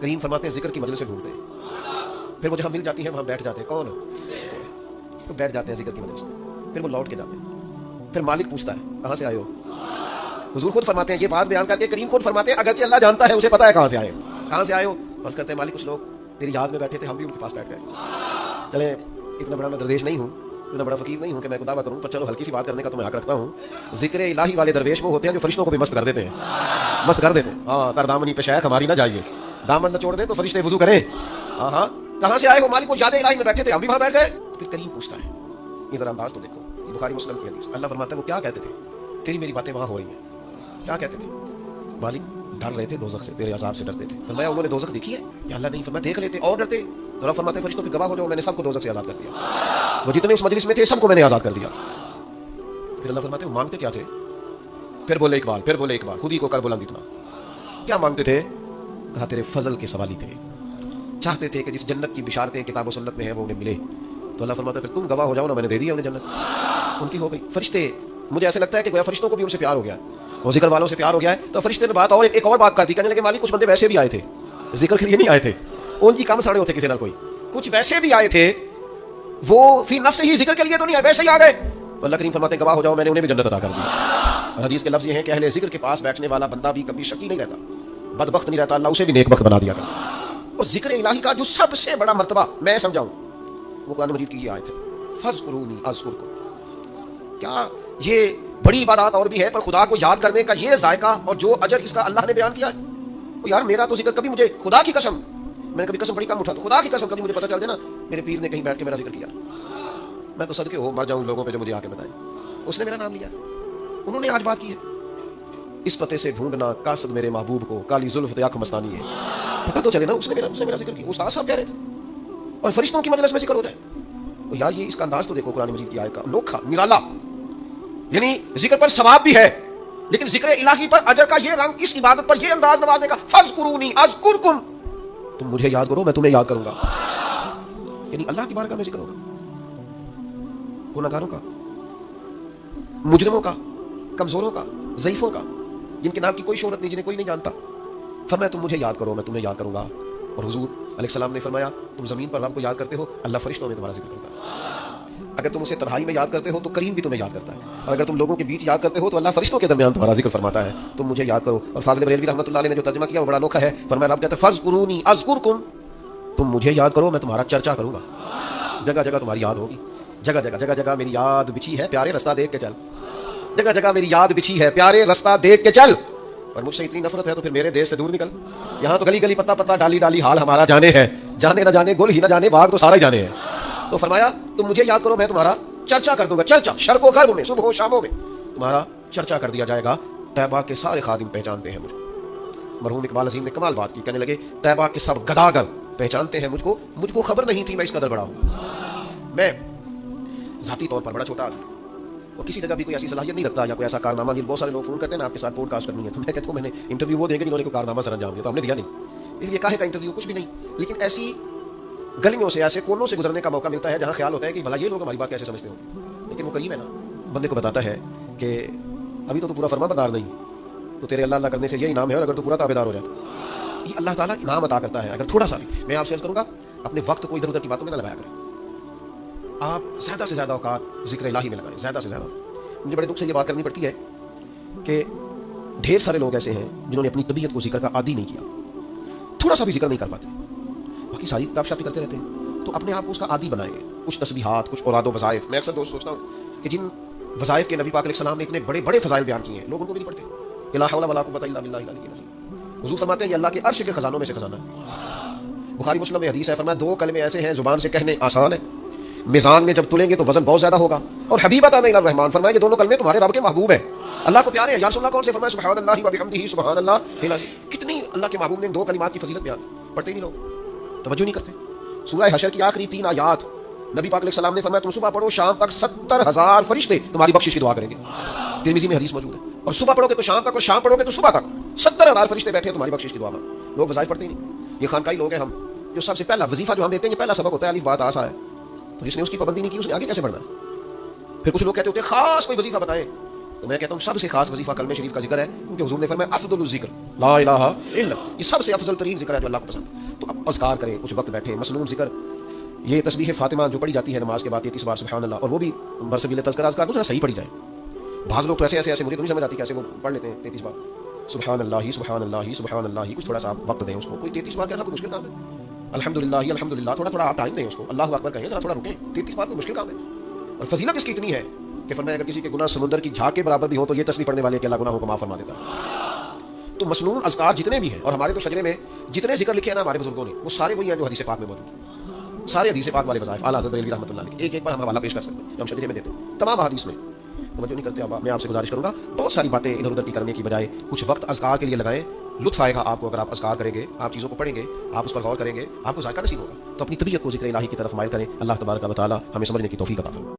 کریم فرماتے ہیں ذکر کی مجلس سے ڈھونڈتے ہیں، پھر وہ جہاں مل جاتی ہیں وہاں بیٹھ جاتے ہیں. کون؟ تو بیٹھ جاتے ہیں ذکر کی مجلس میں، پھر وہ لوٹ کے جاتے ہیں. پھر مالک پوچھتا ہے کہاں سے آئے ہو؟ حضور خود فرماتے ہیں، یہ بات بیان کر کے کریم خود فرماتے ہیں اگرچہ اللہ جانتا ہے، اسے پتا ہے کہاں سے آئے. کہاں سے آئے ہو؟ بس کرتے ہیں مالک کچھ لوگ تیری یاد میں بیٹھے تھے، ہم بھی ان کے پاس بیٹھ گئے. چلیں اتنا بڑا میں درویش نہیں ہوں، اتنا بڑا فقیر نہیں ہوں کہ میں دعویٰ کروں، پر چلو ہلکی سی بات کرنے کا تو میں حق رکھتا ہوں. ذکر الہی والے درویش وہ ہوتے ہیں جو فرشتوں کو بھی مست کر دیتے ہیں، مست کر دیتے ہیں. ہاں تر دامنی پہ شیخ ہماری نہ جائیے، دامن نہ چھوڑ دے تو فرشتے وضو کریں. ہاں ہاں کہاں سے آئے ہو؟ مالک کو یاد الہی میں بیٹھے تھے، ہم بھی وہاں بیٹھ گئے. پھر کریم پوچھتا ہے، یہ ذرا انداز تو دیکھو، یہ بخاری مسلم کی حدیث. اللہ فرماتا ہے وہ کیا کہتے تھے؟ تیری میری باتیں وہاں ہو رہی ہیں. کیا کہتے تھے؟ مالک ڈر رہے تھے دوزخ سے، تیرے عذاب سے ڈرتے تھے. فرمایا انہوں نے دوزخ دیکھی ہے؟ یا اللہ نہیں فرمایا دیکھ لیتے اور ڈرتے. ذرا فرماتے فرشتوں کے گواہ ہو جاؤ، میں نے سب کو دوزخ سے آزاد کر دیا، وہ جتنے اس مجلس میں تھے سب کو میں نے آزاد کر دیا. پھر اللہ فرماتے ہیں مانگتے کیا تھے؟ پھر بولے اقبال خود ہی کو کر بلند اتنا. کیا مانگتے تھے؟ کہا تیرے فضل کے سوالی تھے، چاہتے تھے کہ جس جنت کی بشارتیں کتاب و سنت میں ہیں وہ انہیں ملے. تو اللہ فرماتا ہے پھر تم گواہ ہو جاؤ نا، میں نے دے دیا انہیں جنت، ان کی ہو گئی. فرشتے، مجھے ایسے لگتا ہے کہ گویا فرشتوں کو بھی ان سے پیار ہو گیا ہے، وہ ذکر والوں سے پیار ہو گیا ہے. تو فرشتے نے بات اور ایک اور بات کر دی، کہنے لگے مالک کچھ بندے ویسے بھی آئے تھے، ذکر کے لیے نہیں آئے تھے، ان کی کم ساڑے ہوتے کسی نہ کوئی. کچھ ویسے بھی آئے تھے، وہ فی نفس ہی ذکر کے لیے تو نہیں آئے، ویسے ہی آ گئے. تو اللہ کریم فرماتے ہیں گواہ ہو جاؤ، میں نے انہیں بھی جنت عطا کر دی. اور حدیث کے لفظ یہ ہیں کہ اہل ذکر کے پاس بیٹھنے والا بندہ بھی کبھی شقی نہیں رہتا، بدبخت نہیں رہتا، اللہ اسے بھی نیک بخت بنا دیا کرتا. اور ذکر الہی کا جو سب سے بڑا مرتبہ میں سمجھاؤں وہ قرآن مجید کی یہ آیت ہے، فذکرونی اذکرکم. کیا یہ بڑی عبادات اور بھی ہے، پر خدا کو یاد کرنے کا یہ ذائقہ اور جو اجر اس کا اللہ نے بیان کیا ہے. یار میرا تو ذکر کبھی، مجھے خدا کی قسم، میں نے کبھی قسم بڑی کم اٹھا، تو خدا کی قسم کبھی مجھے پتہ چل جائے نا میرے پیر نے کہیں بیٹھ کے میرا ذکر کیا، میں تو صدقے ہو مر جاؤں لوگوں پہ جو مجھے آ کے بتائیں اس نے میرا نام لیا، انہوں نے آج بات کی ہے. اس پتے سے ڈھونڈنا قاصد میرے محبوب کو، کالی زلف دیاکھ مستانی ہے. پتہ تو چلے نا اس نے میرا ذکر کیا. استاد صاحب کہہ رہے تھے اور فرشتوں کی مجلس میں ذکر ہو جائے. اور یار یہ اس کا انداز تو دیکھو قرآن مجید کی آیت کا، انوکھا نرالا. یعنی ذکر پر ثواب بھی ہے، لیکن ذکر الہی پر اجر کا یہ رنگ، اس عبادت پر یہ انداز نوازنے کا، فذکرونی اذکرکم، تم مجھے یاد کرو میں تمہیں یاد کروں گا. یعنی اللہ کی بارگاہ میں ذکر ہوگا، گنہگاروں کا، مجرموں کا، کمزوروں کا، ضعیفوں کا، جن کے نام کی کوئی شہرت نہیں، جنہیں کوئی نہیں جانتا. فرمایا تم مجھے یاد کرو میں تمہیں یاد کروں گا. اور حضور علیہ السلام نے فرمایا تم زمین پر رب کو یاد کرتے ہو، اللہ فرشتوں میں تمہارا ذکر کرتا ہے. اگر تم اسے تنہائی میں یاد کرتے ہو تو کریم بھی تمہیں یاد کرتا ہے، اور اگر تم لوگوں کے بیچ یاد کرتے ہو تو اللہ فرشتوں کے درمیان تمہارا ذکر فرماتا ہے. تم مجھے یاد کرو. اور فاضل بریلوی رحمۃ اللہ علیہ نے جو ترجمہ کیا وہ بڑا انوکھا ہے. فرمایا رب کہتا ہے فذکرونی اذکرکم، تم مجھے یاد کرو میں تمہارا چرچا کروں گا. جگہ جگہ تمہاری یاد ہوگی، جگہ جگہ میری یاد بچھی ہے، پیارے رستہ دیکھ کے چل. جگہ جگہ میری یاد بچھی ہے، پیارے رستہ دیکھ کے چل. اور مجھ سے اتنی نفرت ہے تو پھر میرے دیش سے دور نکل. یہاں تو گلی گلی پتا پتا ڈالی ڈالی حال ہمارا جانے ہے، جانے نہ جانے گل ہی نہ جانے باغ تو سارا ہی جانے ہیں. تو فرمایا تم مجھے یاد کرو میں تمہارا چرچا کر دوں گا. چرچا شرق و غرب میں، صبح و شاموں میں تمہارا چرچا کر دیا جائے گا. طیبہ کے سارے خادم پہچانتے ہیں مجھ کو. مرحوم اقبال عظیم نے کمال بات کی، کہنے لگے طیبہ کے سب گداگر پہچانتے ہیں مجھ کو خبر نہیں تھی میں اس قدر بڑا ہوں. میں ذاتی طور پر بڑا چھوٹا آدمی، اور کسی جگہ بھی کوئی ایسی صلاحیت نہیں رکھتا یا کوئی ایسا کارنامہ. یہ بہت سارے لوگ فون کرتے ہیں نا آپ کے ساتھ پوڈ کاسٹ کرنی ہے، تو میں کہتا ہوں میں نے انٹرویو وہ دیں گے جنہوں نے کوئی کارنامہ سر انجام دیا، تو ہم نے دیا نہیں. اس لیے کہے کا انٹرویو کچھ بھی نہیں، لیکن ایسی گلیوں سے ایسے کونوں سے گزرنے کا موقع ملتا ہے جہاں خیال ہوتا ہے کہ بھلا یہ لوگ ہماری بات کیسے سمجھتے ہوں. لیکن وہ کریم ہے نا، بندے کو بتاتا ہے کہ ابھی تو پورا فرما بردار نہیں، تو تیرے اللہ اللہ کرنے سے یہ انعام ہے، اور اگر تو پورا تابعدار ہو جائے تو یہ اللہ تعالیٰ انعام عطا کرتا ہے. اگر تھوڑا سا بھی، میں آپ سے عرض کروں گا اپنے وقت کو ادھر ادھر کی باتوں میں نہ لگایا کریں. آپ زیادہ سے زیادہ اوقات ذکر الہی میں لگائیں، زیادہ سے زیادہ. مجھے بڑے دکھ سے یہ بات کرنی پڑتی ہے کہ ڈھیر سارے لوگ ایسے ہیں جنہوں نے اپنی طبیعت کو ذکر کا عادی نہیں کیا، تھوڑا سا بھی ذکر نہیں کر پاتے، باقی ساری کتاب شاپی کرتے رہتے ہیں. تو اپنے آپ کو اس کا عادی بنائیں. کچھ تسبیحات، کچھ اوراد و وظائف. میں اکثر دوست سوچتا ہوں کہ جن وظائف کے نبی پاک علیہ السلام نے اتنے بڑے بڑے فضائل بیان کیے ہیں، لوگ ان کو بھی نہیں پڑھتے. لا حول ولا قوت الا باللہ العلی العظیم. حضور فرماتے ہیں یہ اللہ کے عرش کے خزانوں میں سے خزانہ ہے. بخاری مسلم میں حدیث ہے، فرمایا دو کلمے ایسے ہیں زبان سے کہنے آسان ہے، میزان میں جب تلیں گے تو وزن بہت زیادہ ہوگا. اور حبیبۃ الی الرحمن، فرمایا کہ دونوں کلمے تمہارے رب کے محبوب ہیں، اللہ کو پیارے ہیں. یا رسول اللہ کون سے؟ فرمایا سبحان اللہ و بحمدہ سبحان اللہ العظیم. کتنی اللہ کے محبوب نے دو کلمات کی فضیلت بیان، پڑھتے نہیں لوگ، توجہ نہیں کرتے. سورہ حشر کی آخری 3 آیات نبی پاک علیہ السلام نے فرمایا تم صبح پڑھو شام تک 70,000 فرشتے تمہاری بخشش کی دعا کریں گے. ترمذی میں حدیث موجود ہے. اور صبح پڑھو گے تو شام تک، اور شام پڑھو گے تو صبح تک 70,000 فرشتے بیٹھے تمہاری بخشش کی دعا میں. لوگ وظائف پڑھتے ہی نہیں. یہ خانقاہی لوگ ہیں ہم، جو سب سے پہلا وظیفہ جو ہم دیتے ہیں یہ پہلا سبق ہوتا ہے الف بات آسا ہے. تو جس نے اس کی پابندی نہیں کی اس نے آگے کیسے بڑھنا ہے؟ پھر کچھ لوگ کہتے ہوتے ہیں خاص کوئی وظیفہ بتائیں. تو میں کہتا ہوں سب سے خاص وظیفہ کلمہ شریف کا ذکر ہے، کیونکہ حضور نے فرمایا افضل الذکر لا الہ الا اللہ، یہ سب سے افضل ترین ذکر ہے جو اللہ کو پسند ہے۔ تو اب اذکار کریں، کچھ وقت بیٹھیں، مسنون ذکر، یہ تسبیح فاطمہ جو پڑھی جاتی ہے نماز کے بعد 33 بار سبحان اللہ، اور وہ بھی برسبیل تذکرہ اذکار کو ذرا صحیح پڑھی جائے۔ بعض لوگ تو ایسے مجھے تو نہیں سمجھ آتی کیسے وہ پڑھ لیتے ہیں 33 بار سبحان اللہ سبحان اللہ سبحان اللہ، کچھ تھوڑا سا وقت دیں اس کو، کوئی 33 بار کہنا کوئی مشکل کام ہے؟ الحمدللہ الحمدللہ، تھوڑا آپ ٹائم دیں اس کو، اللہ اکبر کہیں، ذرا تھوڑا رکیں، 33 بار کوئی مشکل کام ہے؟ اور فضیلت اس کی اتنی ہے کہ فرمایا اگر کسی کے گناہ سمندر کی جھاگ کے برابر بھی ہو تو یہ تسبیح پڑھنے والے کے اللہ گناہوں کو معاف فرما دیتا ہے۔ تو مسنون اذکار جتنے بھی ہیں، اور ہمارے تو شجرے میں جتنے ذکر لکھے ہیں نا ہمارے بزرگوں نے، وہ سارے وہی ہیں جو حدیث پاک میں موجود ہیں، سارے حدیث پاک والے وظائف اعلیٰ حضرت بریلوی رحمۃ اللہ علیہ ایک بار ہم حوالہ پیش کر سکتے ہیں جو ہم شجرے میں دیتے ہیں، تمام احادیث میں توجہ نہیں کرتے۔ اب میں آپ سے گزارش کروں گا بہت ساری باتیں ادھر ادھر کی کرنے کی بجائے کچھ وقت اذکار کے لیے لگائیں، لطف آئے گا آپ کو اگر آپ اذکار کریں گے، آپ چیزوں کو پڑھیں گے، آپ اس پر غور کریں گے، آپ کو ذائقہ نصیب ہوگا۔ تو اپنی طبیعت کو ذکر الہی کی طرف مائل کریں، اللہ تبارک و تعالی ہمیں سمجھنے کی توفیق عطا فرمائے۔